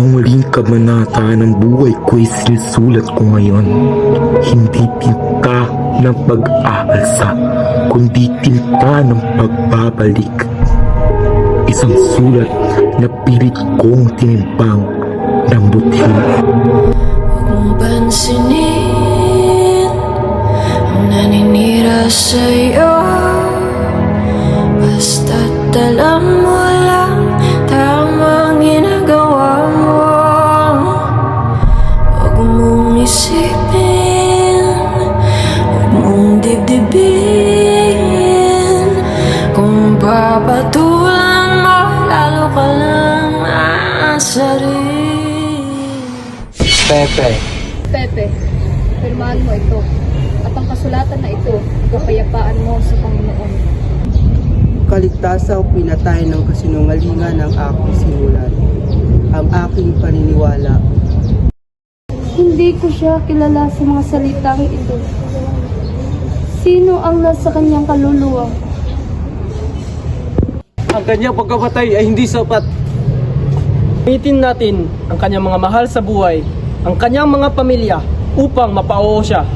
Ang waling kabanata ng buhay ko'y sinusulat ko ngayon. Hindi tinta ng pag-aalsa, kundi tinta ng pagbabalik. Isang sulat na pilit kong tinimbang ng butil. Huwag mong pansinin ang naninira sa'yo. Basta't alam mo lang tamang ginagawa mo. Huwag mong isipin, huwag mong dibdibin. Kung papatulan mo, lalo ka lang aasarin. Pepe, Pirmahan mo ito. At ang kasulatan na ito, kapayapaan mo sa Panginoon. kaligtasang pinatay ng kasinungalingan ng aking sinulat, ang aking paniniwala. Hindi ko siya kilala sa mga salitang ito. Sino ang nasa kanyang kaluluwa? Ang kanyang pagkamatay ay hindi sapat. Gamitin natin ang kanyang mga mahal sa buhay, ang kanyang mga pamilya, upang mapauo siya.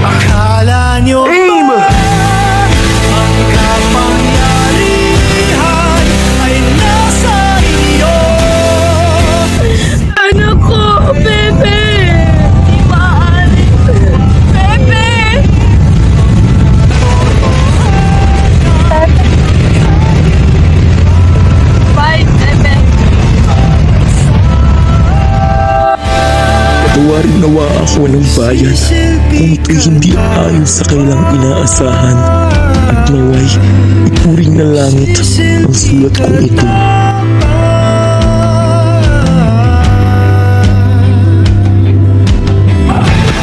Akala nyo ba ang kapangyarihan ay nasa iyo? Anak ko, Pepe! Di maaari. Pepe! Bye, Pepe. Patawarin nawa ako ng bayan kung ito'y hindi ayon sa kailang inaasahan. At naway, ipuring na langit ang sulat kong ito.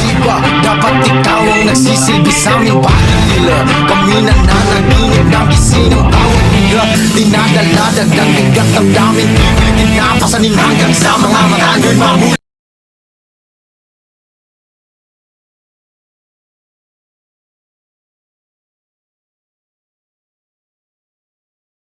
Diba, dapat ikaw ang nagsisilbi sa aming bahay nila. Kami nananaginip ng gising ng bawat higa. Dinadala, dagdag bigat ng daming pipilitin na pasanin hanggang sa mga mata nyo'y mamula.